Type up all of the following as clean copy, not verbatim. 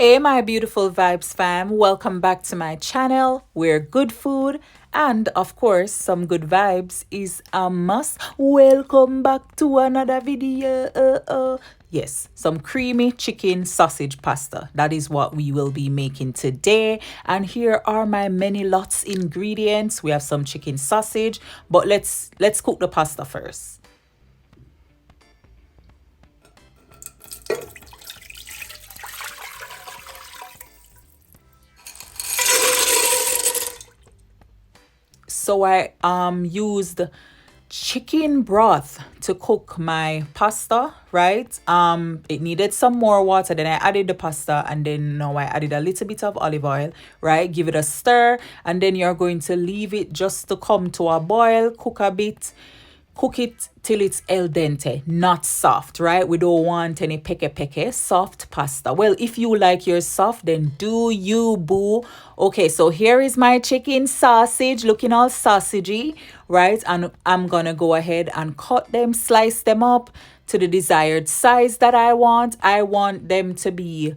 Hey, my beautiful Vibes fam, welcome back to my channel where good food and, of course, some good vibes is a must. Welcome back to another video. Yes, some creamy chicken sausage pasta. That is what we will be making today. And here are my many lots ingredients. We have some chicken sausage, but let's cook the pasta first. So I used chicken broth to cook my pasta, right? It needed some more water. Then I added the pasta, and then now I added a little bit of olive oil, right? Give it a stir, and then you're going to leave it just to come to a boil, cook a bit. Cook it till it's el dente, not soft, right? We don't want any peke, soft pasta. Well, if you like yours soft, then do you, boo. Okay, so here is my chicken sausage, looking all sausagey, right? And I'm gonna go ahead and cut them, slice them up to the desired size that I want. I want them to be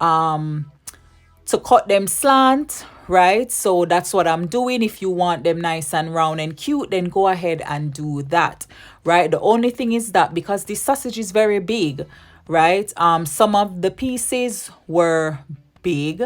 to cut them slant, right? So that's what I'm doing. If you want them nice and round and cute, then go ahead and do that, right? The only thing is that because this sausage is very big, right? Some of the pieces were big,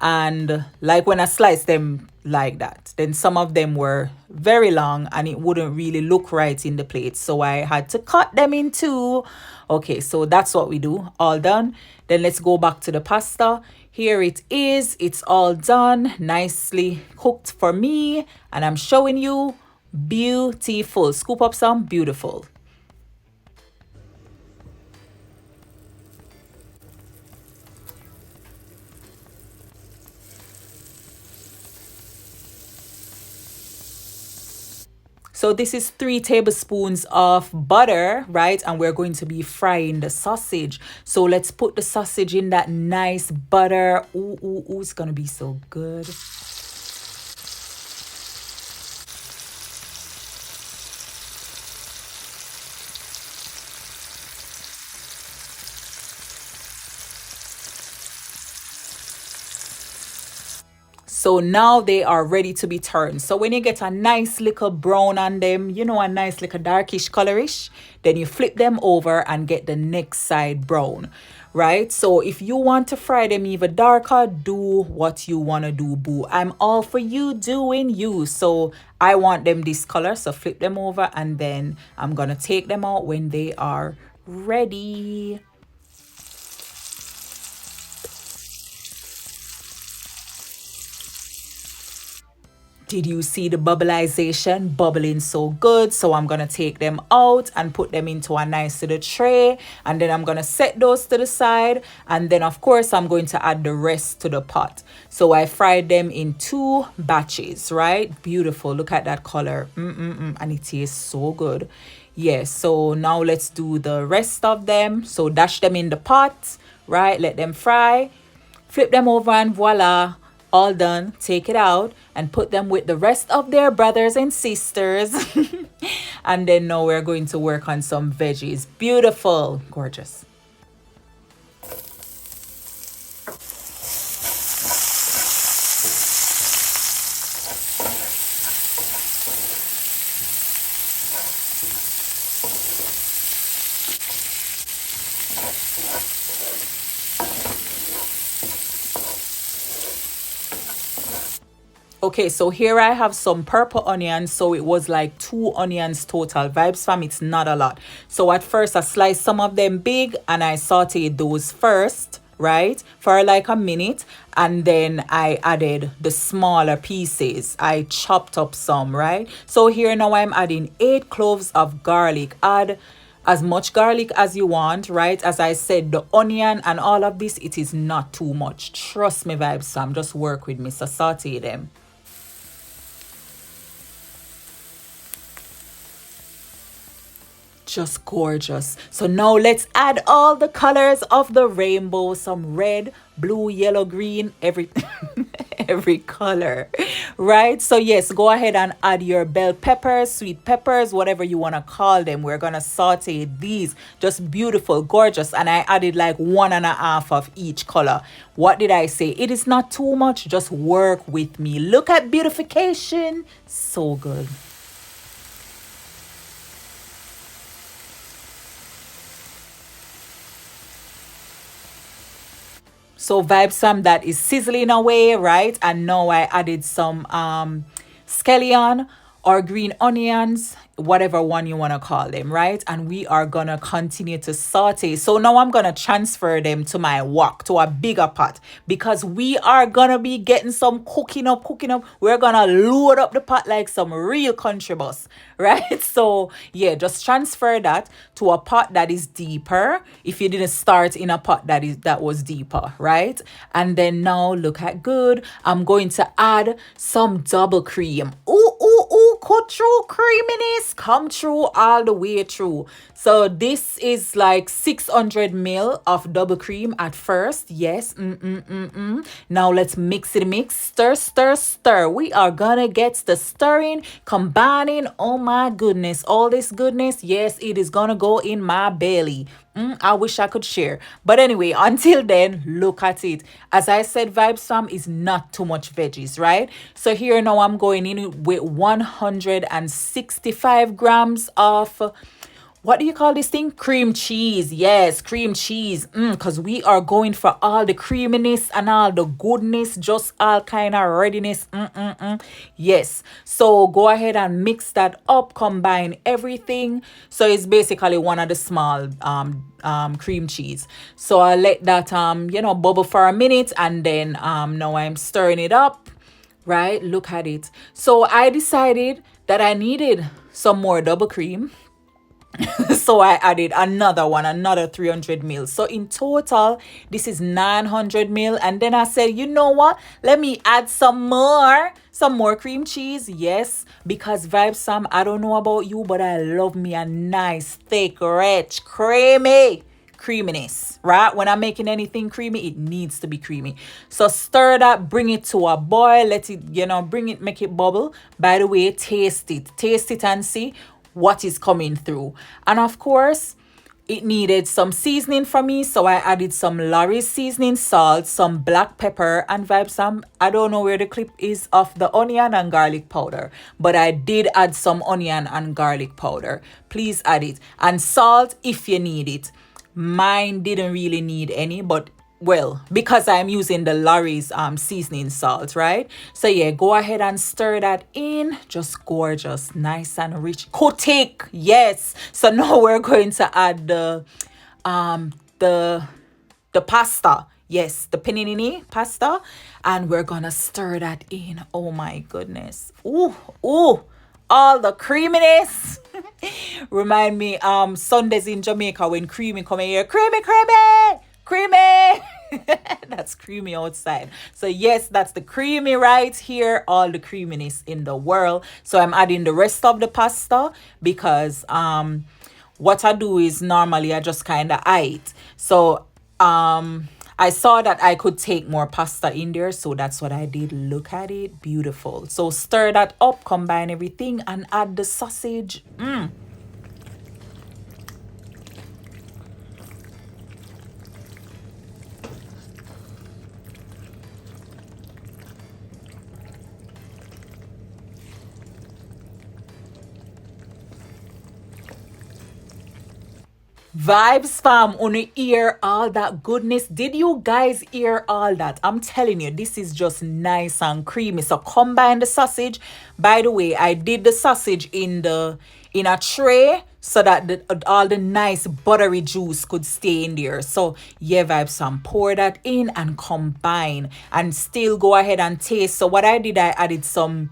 and like when I sliced them like that, then some of them were very long and it wouldn't really look right in the plate, so I had to cut them in two. Okay, so that's what we do. All done. Then let's go back to the pasta. Here it is. It's all done, nicely cooked for me, and I'm showing you beautiful. Scoop up some. Beautiful. So this is 3 tablespoons of butter, right? And we're going to be frying the sausage. So let's put the sausage in that nice butter. Ooh, ooh, ooh, it's gonna be so good. So now they are ready to be turned. So when you get a nice little brown on them, you know, a nice little darkish colorish, then you flip them over and get the next side brown, right? So if you want to fry them even darker, do what you want to do, boo. I'm all for you doing you. So I want them this color, so flip them over, and then I'm going to take them out when they are ready. Did you see the bubbleization bubbling so good? So I'm going to take them out and put them into a nice little tray. And then I'm going to set those to the side. And then, of course, I'm going to add the rest to the pot. So I fried them in 2 batches, right? Beautiful. Look at that color. And it tastes so good. Yes. So now let's do the rest of them. So dash them in the pot, right? Let them fry. Flip them over and voila. All done. Take it out and put them with the rest of their brothers and sisters. And then now we're going to work on some veggies. Beautiful. Gorgeous. Okay, so here I have some purple onions. So it was like 2 onions total. Vibes fam, it's not a lot. So at first I sliced some of them big and I sauteed those first, right? For like a minute. And then I added the smaller pieces. I chopped up some, right? So here now I'm adding 8 cloves of garlic. Add as much garlic as you want, right? As I said, the onion and all of this, it is not too much. Trust me, Vibes fam, just work with me. So saute them. Just gorgeous. So now let's add all the colors of the rainbow. Some red, blue, yellow, green, every every color, right? So yes, go ahead and add your bell peppers, sweet peppers, whatever you want to call them. We're gonna saute these, just beautiful, gorgeous. And I added like 1.5 of each color. What did I say? It is not too much, just work with me. Look at beautification, so good. So Vybz some that is sizzling away, right? And now I added some scallion or green onions, whatever one you want to call them, right? And we are gonna continue to saute. So now I'm gonna transfer them to my wok, to a bigger pot, because we are gonna be getting some cooking up. We're gonna load up the pot like some real country bus, right? So yeah, just transfer that to a pot that is deeper. If you didn't start in a pot that was deeper, right? And then now look at good. I'm going to add some double cream. Ooh, cut through creaminess, come through all the way through. So this is like 600 ml of double cream at first. Yes. Now let's mix. Stir. We are gonna get the stirring, combining. Oh my goodness, all this goodness. Yes, it is gonna go in my belly. I wish I could share. But anyway, until then, look at it. As I said, Vybz fam is not too much veggies, right? So here now I'm going in with 165 grams of, what do you call this thing? Cream cheese. Yes, cream cheese. Because we are going for all the creaminess and all the goodness, just all kind of readiness. Yes. So go ahead and mix that up, combine everything. So it's basically one of the small cream cheese. So I let that bubble for a minute, and then now I'm stirring it up. Right? Look at it. So I decided that I needed some more double cream. So I added another 300 mil. So in total, this is 900 mil. And then I said, you know what? Let me add some more cream cheese. Yes, because Vybz Sam, I don't know about you, but I love me a nice, thick, rich, creaminess, right? When I'm making anything creamy, it needs to be creamy. So stir that, bring it to a boil, let it, make it bubble. By the way, taste it and see what is coming through. And of course, it needed some seasoning from me, so I added some Lorry's seasoning salt, some black pepper, and Vybz Sam, I don't know where the clip is of the onion and garlic powder, but I did add some onion and garlic powder. Please add it. And salt if you need it. Mine didn't really need any, but well, because I'm using the Lorry's seasoning salt, right? So yeah, go ahead and stir that in. Just gorgeous, nice and rich. Kotik, yes. So now we're going to add the pasta. Yes, the panini pasta, and we're gonna stir that in. Oh my goodness. Ooh, all the creaminess. Remind me Sundays in Jamaica when creamy come here. Creamy. That's creamy outside. So yes, that's the creamy right here, all the creaminess in the world. So I'm adding the rest of the pasta because what I do is normally I just kind of eat. So I saw that I could take more pasta in there, so that's what I did. Look at it, beautiful. So stir that up, combine everything, and add the sausage. Vybz fam, on hear all that goodness. Did you guys hear all that? I'm telling you, this is just nice and creamy. So combine the sausage. By the way, I did the sausage in a tray so that all the nice buttery juice could stay in there. So yeah, Vybz fam, pour that in and combine, and still go ahead and taste. So what I did, I added some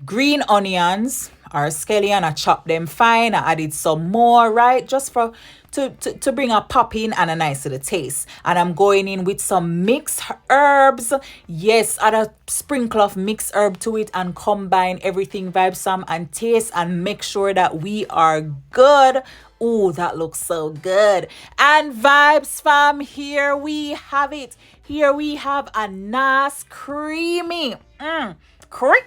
green onions or scallion. I chopped them fine. I added some more, right, just for to bring a pop in and a nice little taste. And I'm going in with some mixed herbs. Yes, add a sprinkle of mixed herb to it and combine everything, Vybz fam, and taste and make sure that we are good. Oh, that looks so good. And Vybz fam, here we have it. Here we have a nice creamy, creamy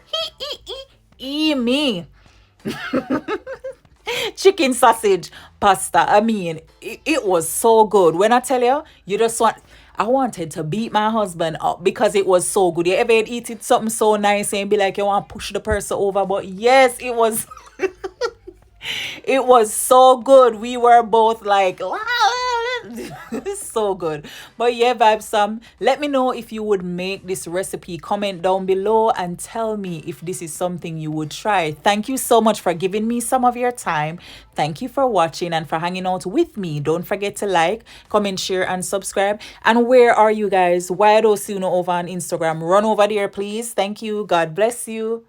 chicken sausage pasta. I mean, it was so good. When I tell you, I wanted to beat my husband up because it was so good. You ever eat it something so nice and be like you want to push the person over? But yes, it was it was so good. We were both like, so good. But yeah, Vibes, let me know if you would make this recipe. Comment down below and tell me if this is something you would try. Thank you so much for giving me some of your time. Thank you for watching and for hanging out with me. Don't forget to like, comment, share, and subscribe. And where are you guys? Why don't you know over on Instagram? Run over there, please. Thank you. God bless you.